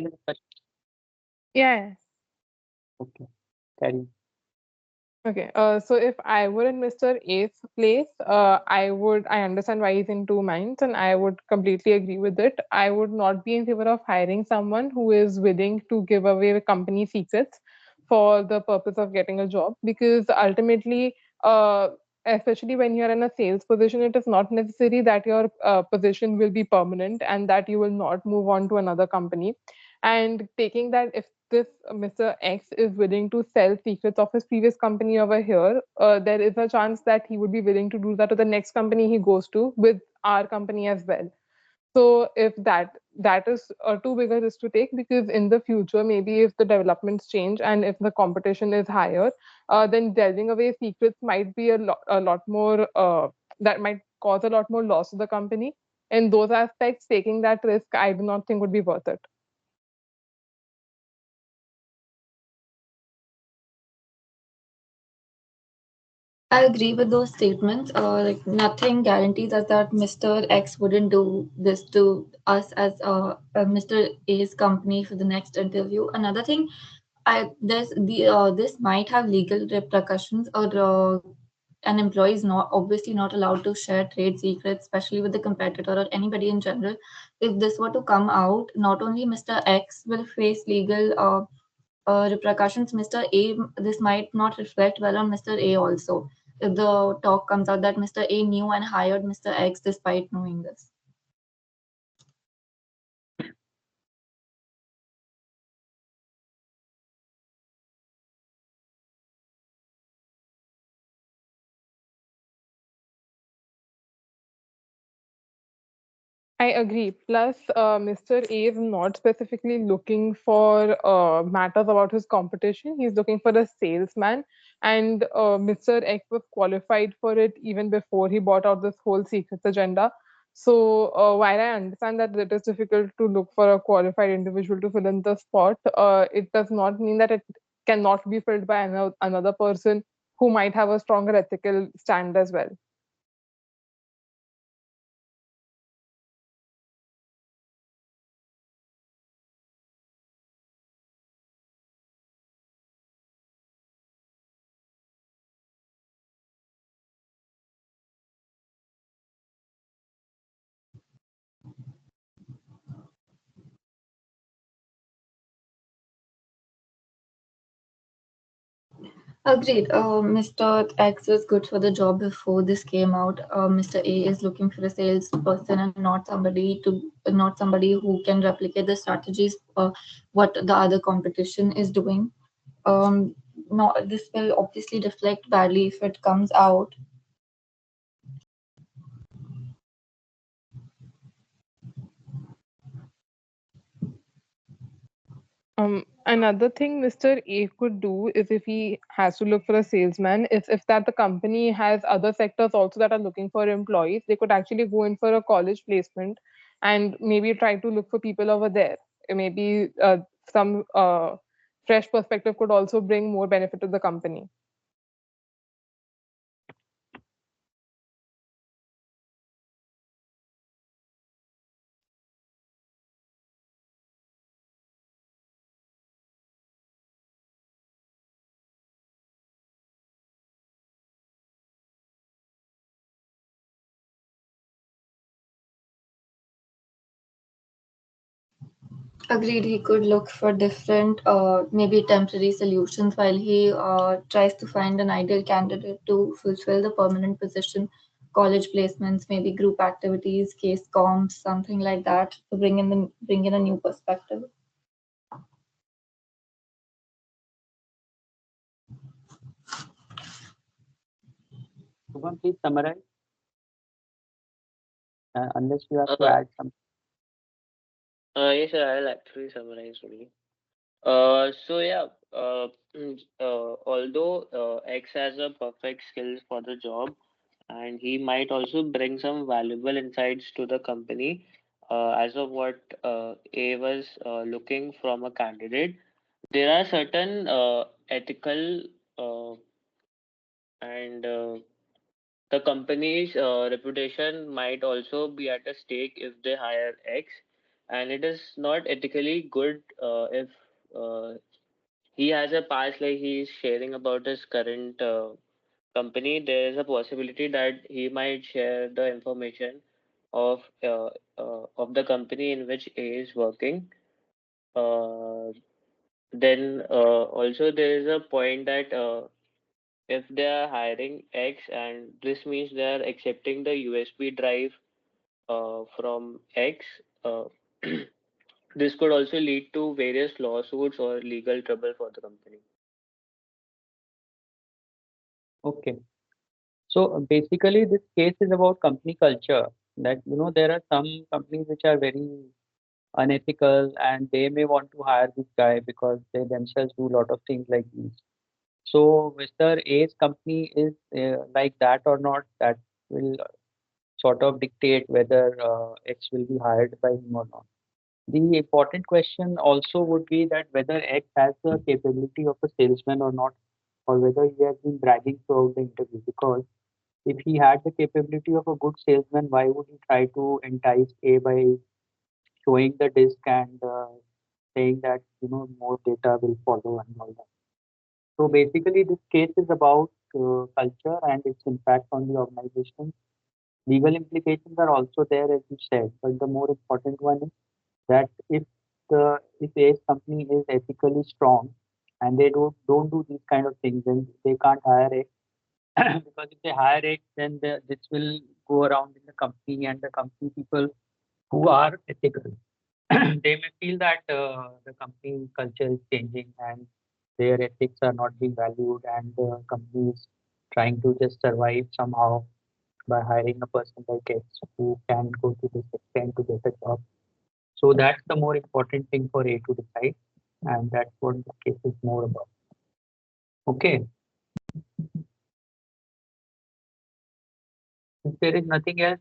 getting the question? Yeah. Okay, carry. Okay. So if I were in Mr. A's place, I understand why he's in two minds, and I would completely agree with it. I would not be in favor of hiring someone who is willing to give away company secrets for the purpose of getting a job, because ultimately, especially when you're in a sales position, it is not necessary that your position will be permanent and that you will not move on to another company. And taking that, if this Mr. X is willing to sell secrets of his previous company over here, there is a chance that he would be willing to do that to the next company he goes to with our company as well. So if that is too big a risk to take, because in the future, maybe if the developments change and if the competition is higher, then delving away secrets might be a lot more that might cause a lot more loss to the company. In those aspects, taking that risk, I do not think would be worth it. I agree with those statements. Like nothing guarantees us that Mr. X wouldn't do this to us as Mr. A's company for the next interview. Another thing, this might have legal repercussions, or an employee is not obviously not allowed to share trade secrets, especially with the competitor or anybody in general. If this were to come out, not only Mr. X will face legal repercussions, Mr. A, this might not reflect well on Mr. A also. If the talk comes out that Mr. A knew and hired Mr. X despite knowing this. I agree. Plus, Mr. A is not specifically looking for matters about his competition. He's looking for a salesman, and Mr. X was qualified for it even before he bought out this whole secrets agenda. So, while I understand that it is difficult to look for a qualified individual to fill in the spot, it does not mean that it cannot be filled by another person who might have a stronger ethical stand as well. Agreed. Mr. X was good for the job before this came out. Mr. A is looking for a salesperson and not somebody who can replicate the strategies what the other competition is doing. No, this will obviously reflect badly if it comes out. Another thing Mr. A could do is, if he has to look for a salesman, is if that the company has other sectors also that are looking for employees, they could actually go in for a college placement and maybe try to look for people over there. Maybe some fresh perspective could also bring more benefit to the company. Agreed, he could look for different, maybe temporary solutions while he tries to find an ideal candidate to fulfill the permanent position, college placements, maybe group activities, case comps, something like that, to bring in a new perspective. Shubham, please summarize, unless you have to Uh, add some. yes, sir, I'll actually summarize only. So yeah, although X has a perfect skills for the job, and he might also bring some valuable insights to the company, as of what A was looking from a candidate. There are certain ethical and the company's reputation might also be at a stake if they hire X, and it is not ethically good if he has a past, like he's sharing about his current company. There is a possibility that he might share the information of the company in which A is working. Uh, then also there is a point that if they are hiring X, and this means they are accepting the USB drive from X, this could also lead to various lawsuits or legal trouble for the company. Okay. So basically, this case is about company culture. That there are some companies which are very unethical, and they may want to hire this guy because they themselves do a lot of things like these. So Mr. A's company is like that or not, that will sort of dictate whether X will be hired by him or not. The important question also would be that whether X has the capability of a salesman or not, or whether he has been bragging throughout the interview. Because if he had the capability of a good salesman, why would he try to entice A by showing the disk and saying that more data will follow and all that? So basically, this case is about culture and its impact on the organization. Legal implications are also there, as you said, but the more important one is that if a company is ethically strong and they don't do these kind of things, then they can't hire it. Because if they hire it, then this will go around in the company, and the company people who are ethical, they may feel that the company culture is changing and their ethics are not being valued, and the company is trying to just survive somehow by hiring a person like X who can go to this extent to get a job. So that's the more important thing for A to decide, and that's what the case is more about. Okay. If there is nothing else,